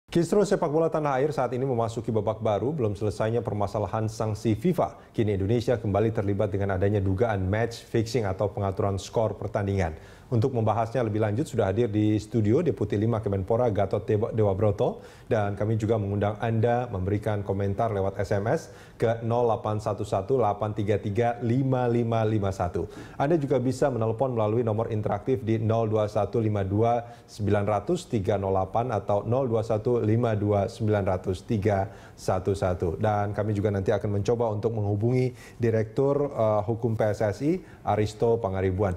Kisruh sepak bola tanah air saat ini memasuki babak baru. Belum selesainya permasalahan sanksi FIFA. Kini Indonesia kembali terlibat dengan adanya dugaan match fixing atau pengaturan skor pertandingan. Untuk membahasnya lebih lanjut sudah hadir di studio Deputi 5 Kemenpora Gatot Dewabroto, dan kami juga mengundang Anda memberikan komentar lewat SMS ke 0811-833-5551. Anda juga bisa menelpon melalui nomor interaktif di 02152-900-308 atau 021-52-900-311. Dan kami juga nanti akan mencoba untuk menghubungi Direktur Hukum PSSI Aristo Pangaribuan.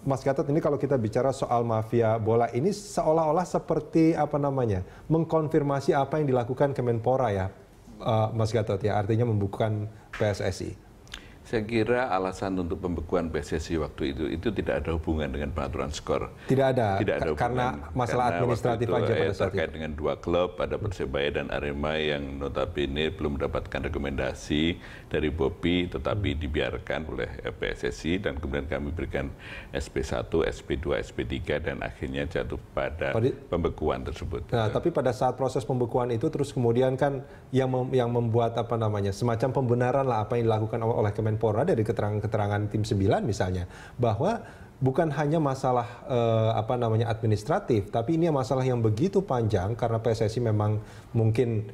Mas Gatot, ini kalau kita bicara soal mafia bola ini seolah-olah seperti mengkonfirmasi apa yang dilakukan Kemenpora ya, Mas Gatot ya, artinya membukukan PSSI. Saya kira alasan untuk pembekuan PSSI waktu itu tidak ada hubungan dengan pengaturan skor. Tidak ada hubungan, karena masalah administratif aja pada saat terkait dengan dua klub, ada Persebaya dan Arema yang notabene belum mendapatkan rekomendasi dari Bobi, tetapi dibiarkan oleh PSSI, dan kemudian kami berikan SP1, SP2, SP3 dan akhirnya jatuh pada pembekuan tersebut. Nah, tapi pada saat proses pembekuan itu terus kemudian kan yang membuat semacam pembenaran lah apa yang dilakukan oleh Kemenpora dari keterangan-keterangan tim 9 misalnya, bahwa bukan hanya masalah administratif, tapi ini masalah yang begitu panjang karena PSSI memang mungkin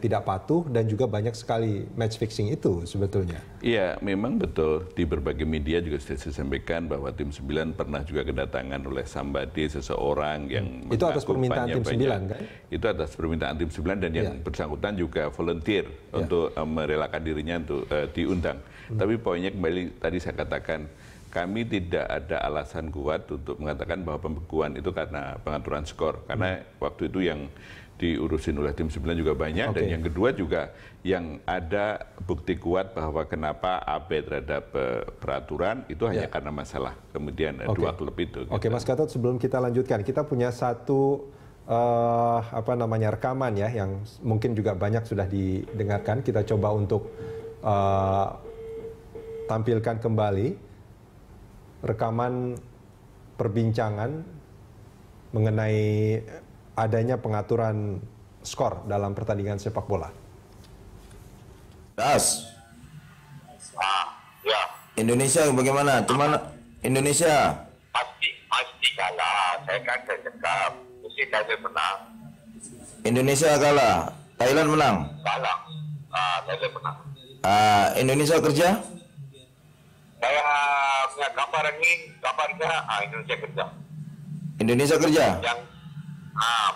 tidak patuh dan juga banyak sekali match fixing itu sebetulnya. Iya, memang betul. Di berbagai media juga sudah disampaikan bahwa tim 9 pernah juga kedatangan oleh somebody, seseorang yang itu atas permintaan tim 9 kan? Itu atas permintaan tim 9 dan yang bersangkutan juga volunteer untuk merelakan dirinya untuk diundang. Tapi poinnya kembali tadi saya katakan, kami tidak ada alasan kuat untuk mengatakan bahwa pembekuan itu karena pengaturan skor. Karena waktu itu yang diurusin oleh tim 9 juga banyak, dan yang kedua juga yang ada bukti kuat bahwa kenapa AB terhadap peraturan itu hanya karena masalah kemudian dua klub itu. Oke, Mas Gatot, sebelum kita lanjutkan, kita punya satu rekaman ya yang mungkin juga banyak sudah didengarkan. Kita coba untuk tampilkan kembali rekaman perbincangan mengenai adanya pengaturan skor dalam pertandingan sepak bola. Das. Ya. Indonesia bagaimana? Gimana Indonesia? Pasti kalah. Saya kan saya cakap, mesti Thailand menang. Indonesia kalah. Thailand menang. Kalah. Thailand menang. Indonesia kerja? Saya punya kabarnya Indonesia kerja. Indonesia kerja? Yang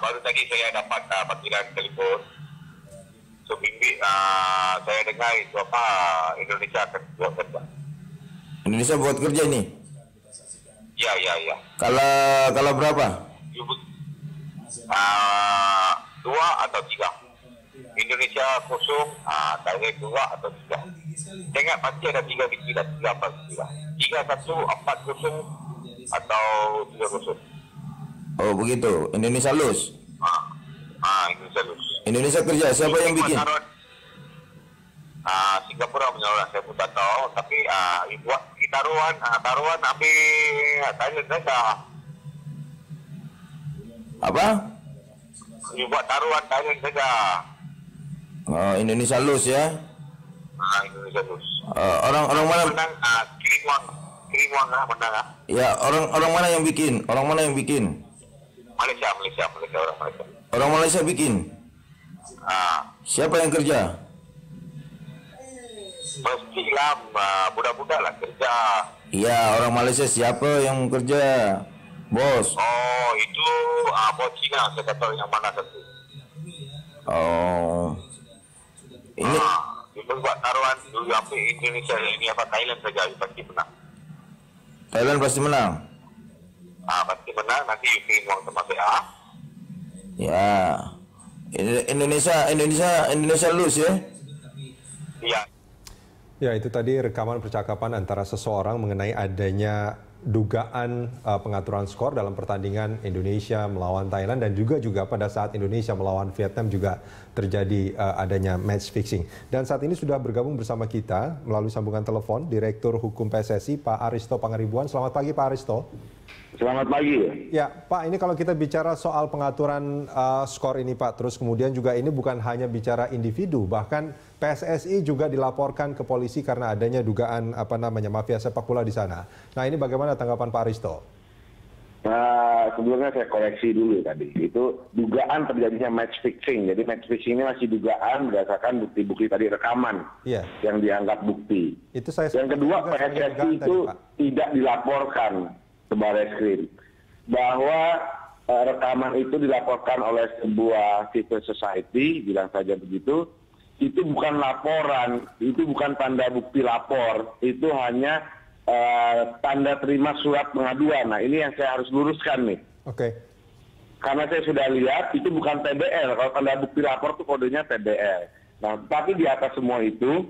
baru tadi saya dapat panggilan telepon. Seminggu saya dengar itu Indonesia akan buat kerja. Indonesia buat kerja nih? Ya. Kalau berapa? 2 atau 3. Indonesia kosong, Thailand 2 atau 3. Tengok pasti ada 3 di 3 pasti 3-1, 4-0 atau 3-0. Oh begitu, Indonesia lose. Indonesia lose. Indonesia kerja, siapa yang bikin? Singapura menyorong, saya pun tak tahu, tapi buat taruhan ambil Thailand saja. Apa? Buat taruhan Thailand saja. Oh, Indonesia lose ya? Indonesia lose. Orang mana? Menang, Kirimwang menang. Ya, orang mana yang bikin? Orang mana yang bikin? Malaysia, orang Malaysia. Orang Malaysia bikin? Siapa yang kerja? Pastilah budak-budak lah kerja. Iya, orang Malaysia siapa yang kerja? Bos. Oh, itu bos Cina, saya tak tahu yang mana satu. Oh. Ini Itu buat taruhan dulu apa Indonesia ini Thailand saja pasti menang. Thailand pasti menang. Pasti menang, nanti kirim uang termasuk Ya. Indonesia lose ya? Iya. Ya, itu tadi rekaman percakapan antara seseorang mengenai adanya dugaan pengaturan skor dalam pertandingan Indonesia melawan Thailand, dan juga pada saat Indonesia melawan Vietnam juga terjadi adanya match fixing. Dan saat ini sudah bergabung bersama kita melalui sambungan telepon Direktur Hukum PSSI Pak Aristo Pangaribuan. Selamat pagi Pak Aristo. Selamat pagi. Ya, Pak, ini kalau kita bicara soal pengaturan skor ini, Pak, terus kemudian juga ini bukan hanya bicara individu, bahkan PSSI juga dilaporkan ke polisi karena adanya dugaan mafia sepak bola di sana. Nah, ini bagaimana tanggapan Pak Risto? Nah, sebelumnya saya koreksi dulu tadi. Itu dugaan terjadinya match fixing. Jadi match fixing ini masih dugaan berdasarkan bukti-bukti tadi rekaman yang dianggap bukti. Itu saya yang kedua, PSSI itu tidak dilaporkan ke Barreskrim. Bahwa rekaman itu dilaporkan oleh sebuah civil society, bilang saja begitu, itu bukan laporan, itu bukan tanda bukti lapor, itu hanya tanda terima surat pengaduan. Nah, ini yang saya harus luruskan nih. Oke. Karena saya sudah lihat itu bukan TBL. Kalau tanda bukti lapor itu kodenya TBL. Nah, tapi di atas semua itu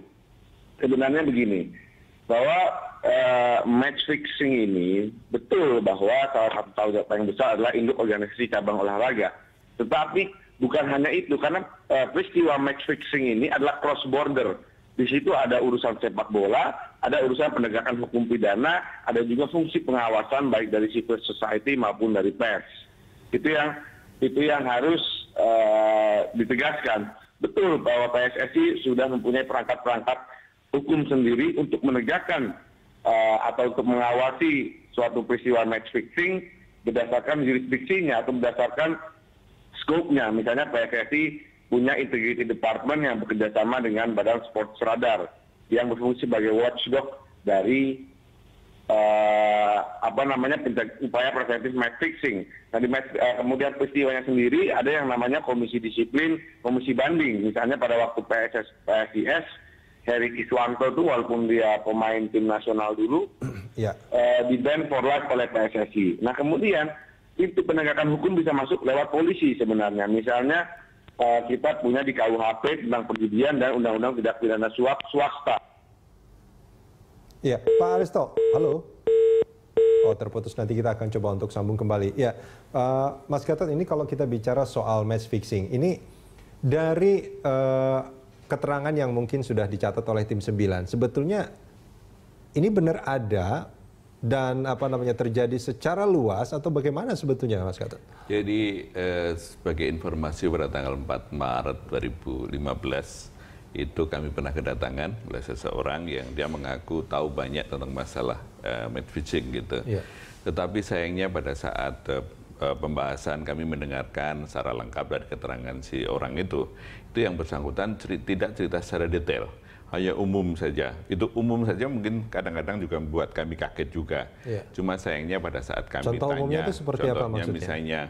sebenarnya begini, bahwa match fixing ini betul bahwa salah satu tanggung jawab yang besar adalah induk organisasi cabang olahraga. Tetapi bukan hanya itu, karena peristiwa match fixing ini adalah cross border. Di situ ada urusan sepak bola, ada urusan penegakan hukum pidana, ada juga fungsi pengawasan baik dari civil society maupun dari pers. Itu yang harus ditegaskan. Betul bahwa PSSI sudah mempunyai perangkat-perangkat hukum sendiri untuk menegakkan atau untuk mengawasi suatu peristiwa match fixing berdasarkan jurisdiksinya atau berdasarkan skopnya. Misalnya PSSI punya integrity department yang bekerjasama dengan Badan Sports Radar yang berfungsi sebagai watchdog dari upaya preventif match fixing. Nah, kemudian peristiwanya sendiri ada yang namanya komisi disiplin, komisi banding. Misalnya pada waktu PSIS, Heri Kiswanto itu walaupun dia pemain tim nasional dulu, di-ban for life oleh PSSI. Nah, kemudian itu penegakan hukum bisa masuk lewat polisi sebenarnya. Misalnya kita punya di KUHP tentang perjudian dan Undang-Undang Tindak Pidana Suap swasta. Iya, Pak Aristo, halo. Oh, terputus, nanti kita akan coba untuk sambung kembali. Ya, Mas Gatot, ini kalau kita bicara soal match fixing, ini dari keterangan yang mungkin sudah dicatat oleh tim 9, sebetulnya ini benar ada dan terjadi secara luas atau bagaimana sebetulnya, Mas Gatot? Jadi sebagai informasi pada tanggal 4 Maret 2015 itu kami pernah kedatangan oleh seseorang yang dia mengaku tahu banyak tentang masalah match fixing gitu. Tetapi sayangnya pada saat pembahasan kami mendengarkan secara lengkap dari keterangan si orang itu yang bersangkutan tidak cerita secara detail, hanya umum saja. Itu umum saja mungkin kadang-kadang juga membuat kami kaget juga. Cuma sayangnya pada saat kami contoh tanya, umumnya itu seperti apa maksudnya? Misalnya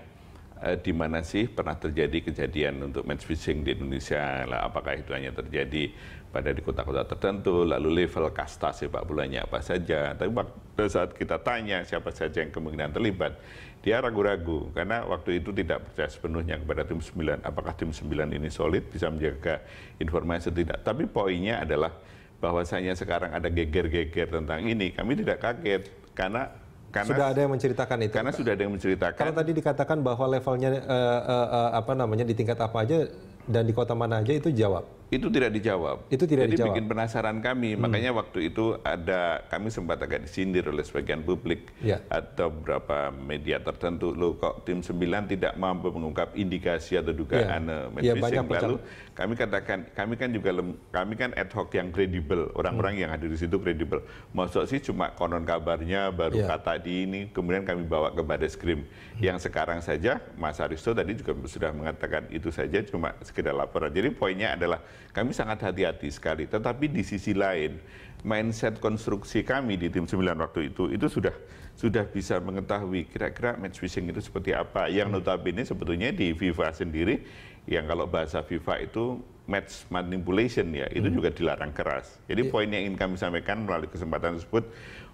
di mana sih pernah terjadi kejadian untuk match fixing di Indonesia? Lah, apakah itu hanya terjadi pada di kota-kota tertentu? Lalu level kasta sepak bolanya apa saja? Tapi pada saat kita tanya siapa saja yang kemungkinan terlibat, dia ragu-ragu karena waktu itu tidak percaya sepenuhnya kepada tim 9. Apakah tim 9 ini solid bisa menjaga informasi atau tidak? Tapi poinnya adalah bahwasanya sekarang ada geger-geger tentang ini. Kami tidak kaget karena sudah ada yang menceritakan itu. Karena sudah ada yang menceritakan. Kalau tadi dikatakan bahwa levelnya di tingkat apa aja dan di kota mana aja itu jawab. Itu tidak dijawab. Itu tidak Jadi dijawab. bikin penasaran kami. Makanya waktu itu kami sempat agak disindir oleh sebagian publik atau beberapa media tertentu. Loh, kok tim 9 tidak mampu mengungkap indikasi atau dugaan match fixing. Lalu kami katakan, kami kan ad hoc yang kredibel. Orang-orang yang hadir di situ kredibel. Maksud sih cuma konon kabarnya baru kata di ini, kemudian kami bawa ke Barreskrim. Yang sekarang saja Mas Aristo tadi juga sudah mengatakan itu saja cuma sekedar laporan. Jadi poinnya adalah kami sangat hati-hati sekali, tetapi di sisi lain mindset konstruksi kami di tim 9 waktu itu sudah bisa mengetahui kira-kira match fixing itu seperti apa. Yang notabene sebetulnya di FIFA sendiri, yang kalau bahasa FIFA itu match manipulation ya, itu juga dilarang keras. Jadi poin yang ingin kami sampaikan melalui kesempatan tersebut,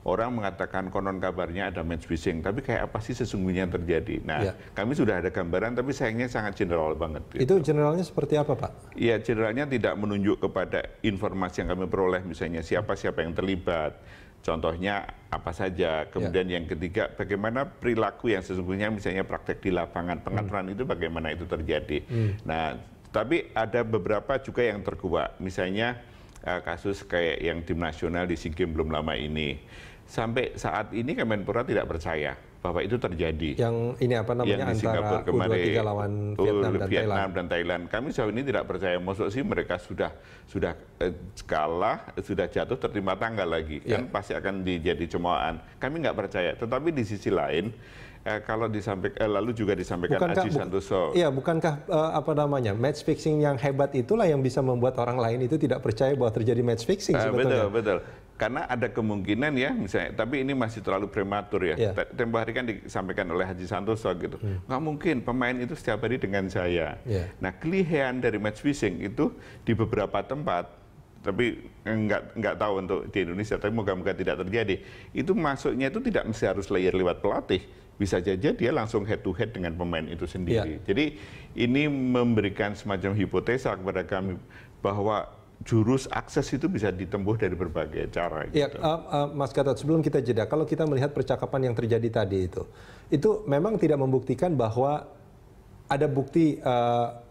orang mengatakan konon kabarnya ada match fixing, tapi kayak apa sih sesungguhnya yang terjadi? Nah, kami sudah ada gambaran, tapi sayangnya sangat general banget. Gitu. Itu generalnya seperti apa, Pak? Iya, generalnya tidak menunjuk kepada informasi yang kami peroleh, misalnya siapa-siapa yang terlibat, contohnya apa saja. Kemudian yang ketiga, bagaimana perilaku yang sesungguhnya, misalnya praktek di lapangan, pengaturan itu bagaimana itu terjadi. Nah, tapi ada beberapa juga yang terkuak, misalnya kasus kayak yang tim nasional di SEA Games belum lama ini. Sampai saat ini Kemenpora tidak percaya bahwa itu terjadi. Yang ini apa namanya antara U23 lawan Vietnam dan Thailand. Kami sejauh ini tidak percaya, maksud sih mereka sudah kalah, sudah jatuh tertimpa tangga lagi, kan pasti akan jadi cemoohan. Kami nggak percaya. Tetapi di sisi lain, kalau disampaikan lalu juga disampaikan Aji Santoso. Iya, bukankah apa namanya match fixing yang hebat itulah yang bisa membuat orang lain itu tidak percaya bahwa terjadi match fixing sebetulnya? Betul. Karena ada kemungkinan ya misalnya, tapi ini masih terlalu prematur ya. Tempo hari kan disampaikan oleh Haji Santoso gitu. Nggak mungkin pemain itu setiap hari dengan saya. Nah, kelihan dari match fixing itu di beberapa tempat, tapi nggak tahu untuk di Indonesia, tapi moga-moga tidak terjadi. Itu masuknya itu tidak mesti harus layer lewat pelatih. Bisa saja dia langsung head to head dengan pemain itu sendiri. Jadi ini memberikan semacam hipotesa kepada kami bahwa jurus akses itu bisa ditempuh dari berbagai cara. Ya, Mas Gatot, sebelum kita jeda, kalau kita melihat percakapan yang terjadi tadi itu memang tidak membuktikan bahwa ada bukti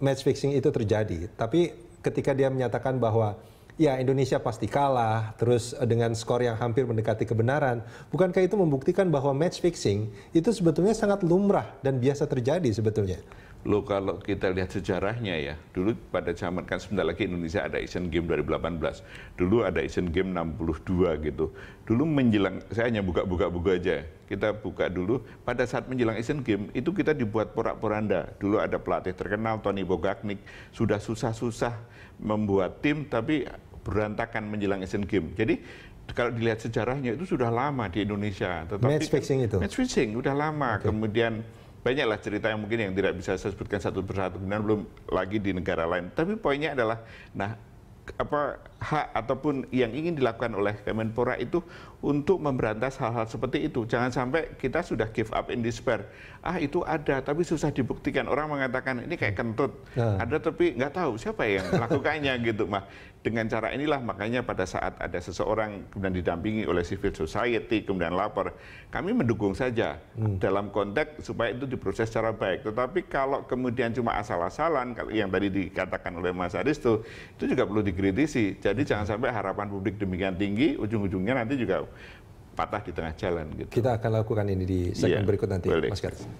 match fixing itu terjadi. Tapi ketika dia menyatakan bahwa ya Indonesia pasti kalah, terus dengan skor yang hampir mendekati kebenaran, bukankah itu membuktikan bahwa match fixing itu sebetulnya sangat lumrah dan biasa terjadi sebetulnya? Loh, kalau kita lihat sejarahnya ya, dulu pada zaman kan sebentar lagi Indonesia ada Asian Games 2018, dulu ada Asian Games 62 gitu. Dulu menjelang, saya hanya buka-buka aja, kita buka dulu, pada saat menjelang Asian Games itu kita dibuat porak-poranda. Dulu ada pelatih terkenal, Tony Bogacnik, sudah susah-susah membuat tim, tapi berantakan menjelang Asian Games. Jadi kalau dilihat sejarahnya itu sudah lama di Indonesia. Tetapi match fixing itu? Match fixing, udah lama. Kemudian banyaklah cerita yang mungkin yang tidak bisa saya sebutkan satu persatu, kemudian belum lagi di negara lain. Tapi poinnya adalah, nah apa hak ataupun yang ingin dilakukan oleh Kemenpora itu untuk memberantas hal-hal seperti itu. Jangan sampai kita sudah give up in despair. Itu ada tapi susah dibuktikan. Orang mengatakan ini kayak kentut. Ada tapi nggak tahu siapa yang melakukannya gitu. Dengan cara inilah makanya pada saat ada seseorang kemudian didampingi oleh civil society kemudian lapor, kami mendukung saja dalam konteks supaya itu diproses secara baik. Tetapi kalau kemudian cuma asal-asalan yang tadi dikatakan oleh Mas Aristo, itu juga perlu dikritisi. Jadi jangan sampai harapan publik demikian tinggi, ujung-ujungnya nanti juga patah di tengah jalan. Gitu. Kita akan lakukan ini di segmen berikut nanti, Mas Gatot.